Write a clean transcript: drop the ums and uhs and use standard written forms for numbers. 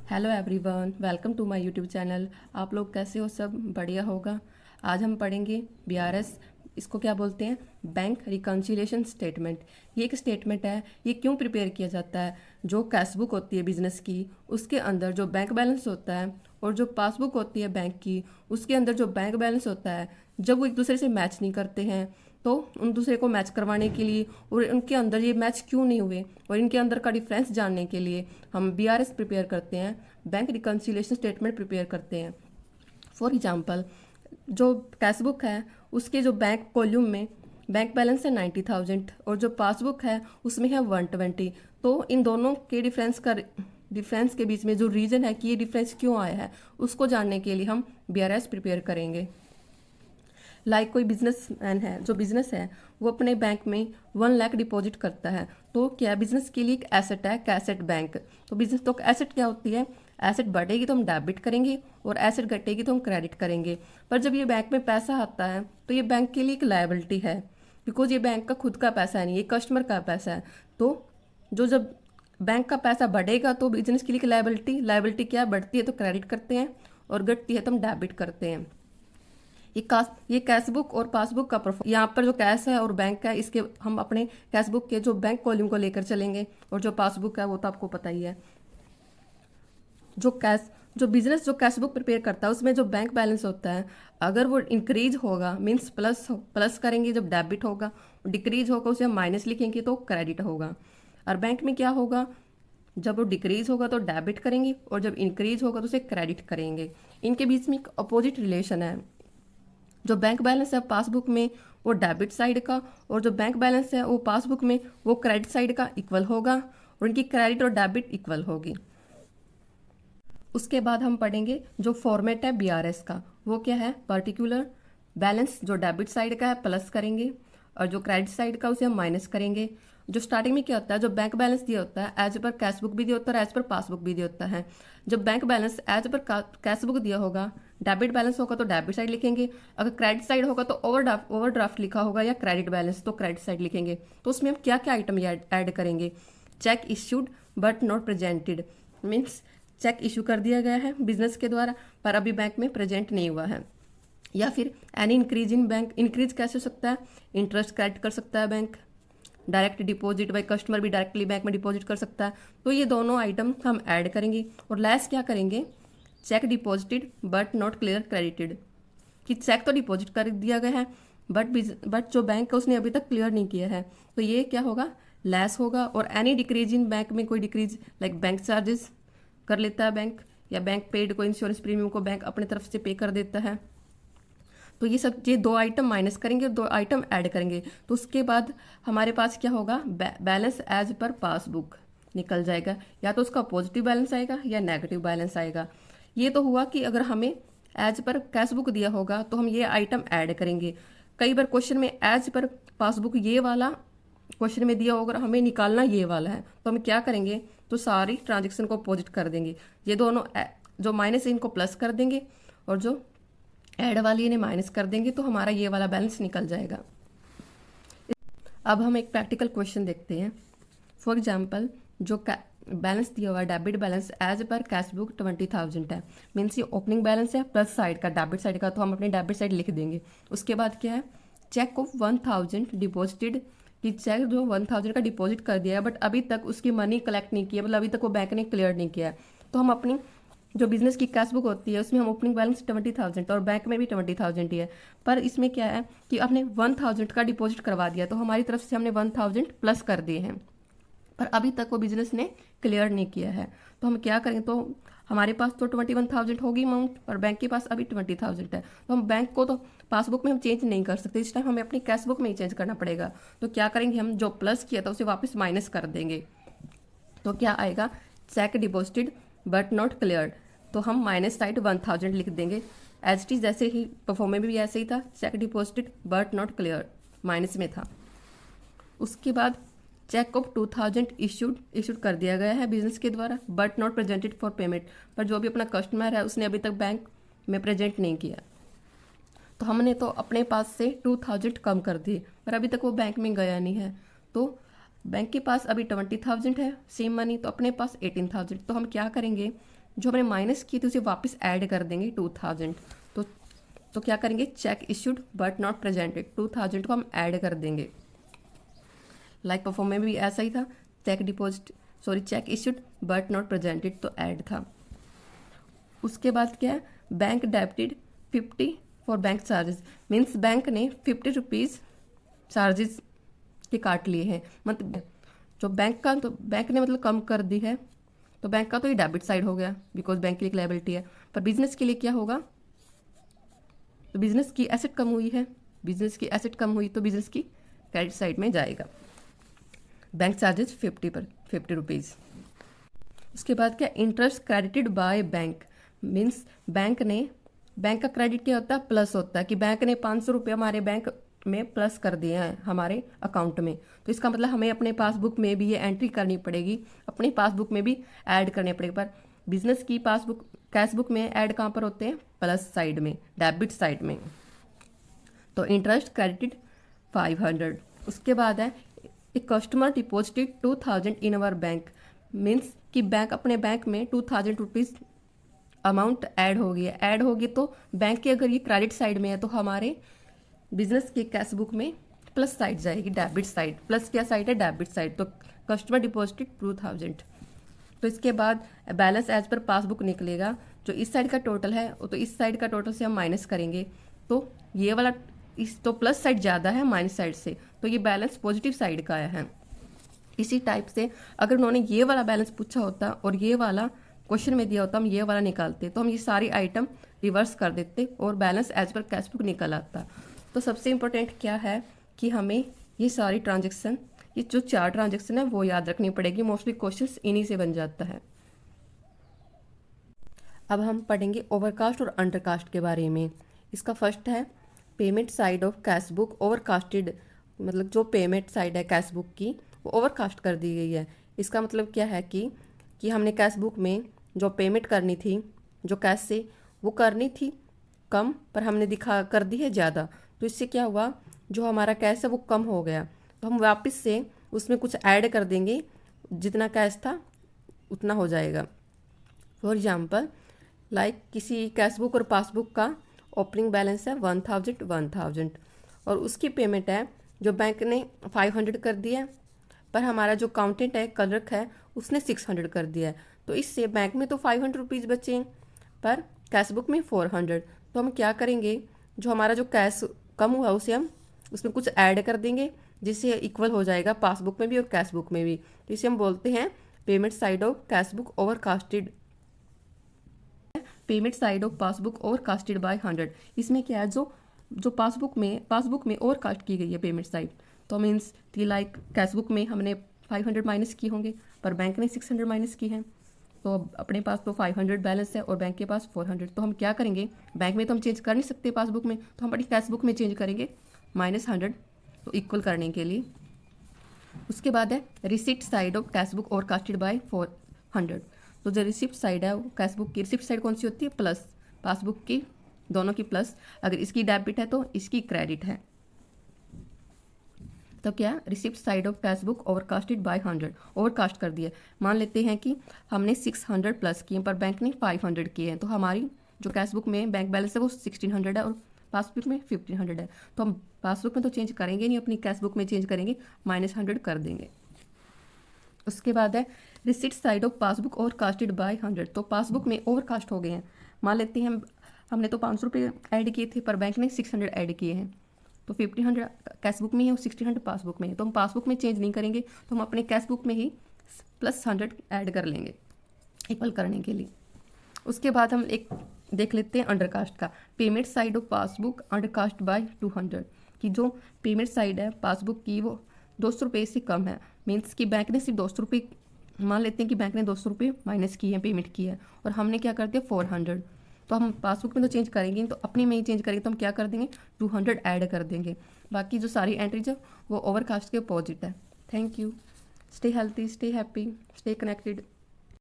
Hello everyone, welcome to my YouTube channel. आप लोग कैसे हो? सब बढ़िया होगा। आज हम पढ़ेंगे बीआरएस। इसको क्या बोलते हैं? Bank reconciliation statement. ये एक स्टेटमेंट है। ये क्यों प्रिपेयर किया जाता है? जो कैशबुक होती है बिजनेस की, उसके अंदर जो बैंक बैलेंस होता है और जो पासबुक होती है बैंक की, उसके अंदर जो बैंक बैलेंस होता है, जब वो एक दूसरे से मैच नहीं करते हैं तो उन दूसरे को मैच करवाने के लिए और उनके अंदर ये मैच क्यों नहीं हुए और इनके अंदर का डिफरेंस जानने के लिए हम बीआरएस प्रिपेयर करते हैं, बैंक रिकन्सिलिएशन स्टेटमेंट प्रिपेयर करते हैं। फॉर एग्जांपल, जो कैशबुक है उसके जो बैंक कॉलम में बैंक बैलेंस है 90,000 और जो पासबुक है उसमें है 120। तो इन दोनों के डिफरेंस के बीच में जो रीज़न है कि ये डिफरेंस क्यों आया है, उसको जानने के लिए हम बीआरएस प्रिपेयर करेंगे। कोई बिजनेसमैन है, जो बिजनेस है वो अपने बैंक में 1 लाख डिपॉजिट करता है, तो क्या बिजनेस के लिए एक एसेट है, कैसेट बैंक। तो बिजनेस तो एसेट क्या होती है? एसेट बढ़ेगी तो हम डेबिट करेंगे और एसेट घटेगी तो हम क्रेडिट करेंगे। पर जब ये बैंक में पैसा आता है तो ये बैंक के लिए एक लायबिलिटी है, बिकॉज ये बैंक का खुद का पैसा नहीं, ये कस्टमर का पैसा है। तो जब बैंक का पैसा बढ़ेगा तो बिजनेस के लिए एक लायबिलिटी क्या बढ़ती है तो क्रेडिट करते हैं और घटती है तो हम डेबिट करते हैं। ये कैशबुक और पासबुक का यहाँ पर जो कैश है और बैंक है, इसके हम अपने कैशबुक के जो बैंक कॉलम को लेकर चलेंगे और जो पासबुक है वो तो आपको पता ही है। जो बिजनेस जो कैशबुक प्रिपेयर करता है उसमें जो बैंक बैलेंस होता है, अगर वो इंक्रीज होगा मीन्स प्लस करेंगे जब डेबिट होगा, डिक्रीज होगा उसे हम माइनस लिखेंगे तो क्रेडिट होगा। और बैंक में क्या होगा? जब वो डिक्रीज होगा तो डेबिट करेंगे और जब इंक्रीज होगा तो उसे क्रेडिट करेंगे। इनके बीच में एक अपोजिट रिलेशन है। जो बैंक बैलेंस है पासबुक में वो डेबिट साइड का और जो बैंक बैलेंस है वो पासबुक में वो क्रेडिट साइड का इक्वल होगा और इनकी क्रेडिट और डेबिट इक्वल होगी। उसके बाद हम पढ़ेंगे जो फॉर्मेट है बीआरएस का, वो क्या है? पर्टिकुलर बैलेंस जो डेबिट साइड का है प्लस करेंगे और जो क्रेडिट साइड का उसे हम माइनस करेंगे। जो स्टार्टिंग में क्या होता है, जो बैंक बैलेंस दिया होता है एज पर कैशबुक भी दिया होता है और एज पर पासबुक भी दिया होता है। जब bank balance as per cashbook दिया होगा, डेबिट बैलेंस होगा तो डेबिट साइड लिखेंगे, अगर क्रेडिट साइड होगा तो ओवरड्राफ्ट लिखा होगा या क्रेडिट बैलेंस तो क्रेडिट साइड लिखेंगे। तो उसमें हम क्या क्या आइटम ऐड करेंगे? Cheque issued but not presented, means cheque issue कर दिया गया है बिजनेस के द्वारा पर अभी बैंक में प्रेजेंट नहीं हुआ है। या फिर any increase in bank, increase कैसे हो सकता है? इंटरेस्ट क्रेडिट कर सकता है bank, direct deposit by customer भी डायरेक्टली बैंक में डिपॉजिट कर सकता है। तो ये दोनों आइटम हम ऐड करेंगे और लेस क्या करेंगे? Check deposited but not clear credited, कि चेक तो डिपॉजिट कर दिया गया है बट जो बैंक है उसने अभी तक क्लियर नहीं किया है, तो ये क्या होगा? लेस होगा। और एनी डिक्रीज इन बैंक में कोई डिक्रीज बैंक चार्जेस कर लेता है बैंक, या बैंक पेड कोई इंश्योरेंस प्रीमियम को बैंक अपने तरफ से पे कर देता है। तो ये दो आइटम माइनस करेंगे, दो आइटम ऐड करेंगे, तो उसके बाद हमारे पास क्या होगा? बैलेंस एज पर पासबुक निकल जाएगा। या तो उसका पॉजिटिव बैलेंस आएगा या नेगेटिव बैलेंस आएगा। ये तो हुआ कि अगर हमें एज पर कैशबुक दिया होगा तो हम ये आइटम ऐड करेंगे। कई बार क्वेश्चन में एज पर पासबुक ये वाला क्वेश्चन में दिया होगा, हमें निकालना ये वाला है, तो हम क्या करेंगे? तो सारी ट्रांजेक्शन को अपोजिट कर देंगे। ये दोनों जो माइनस है इनको प्लस कर देंगे और जो ऐड वाली इन्हें माइनस कर देंगे, तो हमारा ये वाला बैलेंस निकल जाएगा। अब हम एक प्रैक्टिकल क्वेश्चन देखते हैं। फॉर एग्जाम्पल, जो बैलेंस दिया हुआ है debit balance as per cashbook 20,000 है, मीन्स ये ओपनिंग बैलेंस है प्लस साइड का, डेबिट साइड का, तो हम अपनी डेबिट साइड लिख देंगे। उसके बाद क्या है? चेक ऑफ 1,000 डिपॉजिटेड, कि चेक जो 1,000 का डिपॉजिट कर दिया है बट अभी तक उसकी मनी कलेक्ट नहीं किया, मतलब अभी तक वो बैंक ने क्लियर नहीं किया है। तो हम अपनी जो बिजनेस की कैशबुक होती है उसमें हम ओपनिंग बैलेंस 20,000 और बैंक में भी 20,000 ही है, पर इसमें क्या है कि आपने 1,000 का डिपॉजिट करवा दिया, तो हमारी तरफ से हमने 1,000 प्लस कर दिए हैं, पर अभी तक वो बिजनेस ने क्लियर नहीं किया है। तो हम क्या करेंगे? तो हमारे पास तो 21,000 होगी अमाउंट और बैंक के पास अभी 20,000 है, तो हम बैंक को तो पासबुक में हम चेंज नहीं कर सकते, इस टाइम हमें अपनी कैशबुक में ही चेंज करना पड़ेगा। तो क्या करेंगे? हम जो प्लस किया था उसे वापस माइनस कर देंगे। तो क्या आएगा? Check deposited but not cleared, तो हम माइनस साइड 1,000 लिख देंगे। एज इट इज जैसे ही परफॉर्मे में भी ऐसे ही था, check deposited but not clear minus में था। उसके बाद चेक ऑफ 2,000 इशूड कर दिया गया है बिजनेस के द्वारा but not presented for payment, पर जो भी अपना कस्टमर है उसने अभी तक बैंक में प्रेजेंट नहीं किया, तो हमने तो अपने पास से 2,000 कम कर दिए, पर अभी तक वो बैंक में गया नहीं है। तो बैंक के पास अभी 20,000 है सेम मनी, तो अपने पास 18,000, तो हम क्या करेंगे? जो हमने माइनस की थी उसे वापस ऐड कर देंगे 2000। तो क्या करेंगे, check issued but not presented, 2000 को हम ऐड कर देंगे। लाइक परफॉर्म में भी ऐसा ही था, check issued but not presented तो ऐड था। उसके बाद क्या है, bank debited 50 for bank charges, means bank ने 50 रुपीज़ चार्जेस के काट लिए हैं, मतलब जो बैंक का, तो बैंक ने मतलब कम कर दी है, तो बैंक का तो ये डेबिट साइड हो गया बिकॉज बैंक के लिए एक लायबिलिटी है। पर बिजनेस के लिए क्या होगा, तो बिजनेस की एसेट कम हुई है, बिजनेस की एसेट कम हुई तो बिजनेस की क्रेडिट साइड में जाएगा। Bank charges 50 rupees. उसके बाद क्या, interest credited by bank, means bank का क्रेडिट क्या होता है, प्लस होता है कि बैंक ने 500 रुपये हमारे बैंक में प्लस कर दिए हैं हमारे अकाउंट में, तो इसका मतलब हमें अपने पासबुक में भी ये एंट्री करनी पड़ेगी, अपनी पासबुक में भी ऐड करने पड़ेगा। पर बिजनेस की पासबुक कैशबुक में ऐड कहाँ पर होते हैं, प्लस साइड में, डेबिट साइड में। तो इंटरेस्ट क्रेडिटेड 500। उसके बाद है, एक customer deposited 2000 in our bank, means कि बैंक अपने बैंक में 2000 रुपीज़ अमाउंट ऐड होगी, तो बैंक की अगर ये क्रेडिट साइड में है तो हमारे बिजनेस के कैश बुक में प्लस साइड जाएगी, डेबिट साइड। प्लस क्या साइड है, डेबिट साइड। तो कस्टमर डिपॉजिटेड 2000। तो इसके बाद बैलेंस एज पर पासबुक निकलेगा, जो इस साइड का टोटल है तो इस साइड का टोटल से हम माइनस करेंगे, तो ये वाला तो प्लस साइड ज़्यादा है माइनस साइड से, तो ये बैलेंस पॉजिटिव साइड का आया है। इसी टाइप से अगर उन्होंने ये वाला बैलेंस पूछा होता और ये वाला क्वेश्चन में दिया होता, हम ये वाला निकालते, तो हम ये सारी आइटम रिवर्स कर देते और balance as per cash book निकल आता। तो सबसे इम्पोर्टेंट क्या है कि हमें ये सारी ट्रांजेक्शन, ये जो 4 ट्रांजेक्शन है वो याद रखनी पड़ेगी, मोस्टली क्वेश्चंस इन्हीं से बन जाता है। अब हम पढ़ेंगे ओवरकास्ट और अंडरकास्ट के बारे में। इसका फर्स्ट है payment side of cash book overcasted, मतलब जो पेमेंट साइड है कैश बुक की वो ओवरकास्ट कर दी गई है। इसका मतलब क्या है कि हमने कैश बुक में जो पेमेंट करनी थी, जो कैश से वो करनी थी कम, पर हमने दिखा कर दी है ज़्यादा, तो इससे क्या हुआ, जो हमारा कैश है वो कम हो गया, तो हम वापस से उसमें कुछ ऐड कर देंगे, जितना कैश था उतना हो जाएगा। फॉर एग्जांपल लाइक किसी कैश बुक और पासबुक का ओपनिंग बैलेंस है 1000 और उसकी पेमेंट है जो बैंक ने 500 कर दिया है, पर हमारा जो अकाउंटेंट है, क्लर्क है, उसने 600 कर दिया है, तो इससे बैंक में तो 500 रुपीज़ बचे पर कैश बुक में 400। तो हम क्या करेंगे, जो हमारा जो कैश कम हुआ उसे हम उसमें कुछ ऐड कर देंगे, जिससे इक्वल हो जाएगा पासबुक में भी और कैश बुक में भी। तो इसे हम बोलते हैं payment side of cash book overcasted, payment side of passbook overcasted by 100। इसमें क्या है, जो पासबुक में ओवरकास्ट की गई है पेमेंट साइड, तो मीन्स कि लाइक कैश बुक में हमने 500 माइनस किए होंगे पर बैंक ने 600 माइनस की हैं, तो अब अपने पास तो 500 बैलेंस है और बैंक के पास 400। तो हम क्या करेंगे, बैंक में तो हम चेंज कर नहीं सकते पासबुक में, तो हम अपनी कैश बुक में चेंज करेंगे -100, तो इक्वल करने के लिए। उसके बाद है receipt side of cash book overcasted by 400। तो जो रिसिप्ट साइड है वो कैश बुक की रिसिप्ट साइड कौन सी होती है, प्लस, पासबुक की दोनों की प्लस, अगर इसकी डेबिट है तो इसकी क्रेडिट है। तो क्या, receipt side of cash book overcasted by 100, overcast कर दिया। मान लेते हैं कि हमने 600 प्लस किए पर बैंक ने 500 किए हैं, तो हमारी जो कैश बुक में बैंक बैलेंस है वो 1600 है और पासबुक में 1500 है, तो हम पासबुक में तो चेंज करेंगे नहीं, अपनी कैश बुक में चेंज करेंगे, -100 कर देंगे। उसके बाद है receipt side of passbook overcasted by 100। तो पासबुक में ओवरकास्ट हो गए हैं, मान लेते हैं हमने तो 500 रुपये ऐड किए थे पर बैंक ने 600 ऐड किए हैं, तो 1500 कैश बुक में है और 1600 पासबुक में है, तो हम पासबुक में चेंज नहीं करेंगे, तो हम अपने कैश बुक में ही +100 ऐड कर लेंगे इक्वल करने के लिए। उसके बाद हम एक देख लेते हैं अंडरकास्ट का, payment side of passbook undercast bye 200, कि जो पेमेंट साइड है पासबुक की वो 200 रुपये से कम है, मीन्स कि बैंक ने सिर्फ 200 रुपये, मान लेते हैं कि बैंक ने 200 रुपये माइनस किए हैं, पेमेंट की है, और हमने क्या कर दिया 400, तो हम पासबुक में तो चेंज करेंगे, तो अपने में ही चेंज करेंगे, तो हम क्या कर देंगे 200 ऐड कर देंगे। बाकी जो सारी एंट्रीज है वो ओवरकास्ट के अपोजिट है। Thank you, stay healthy, stay happy, stay connected.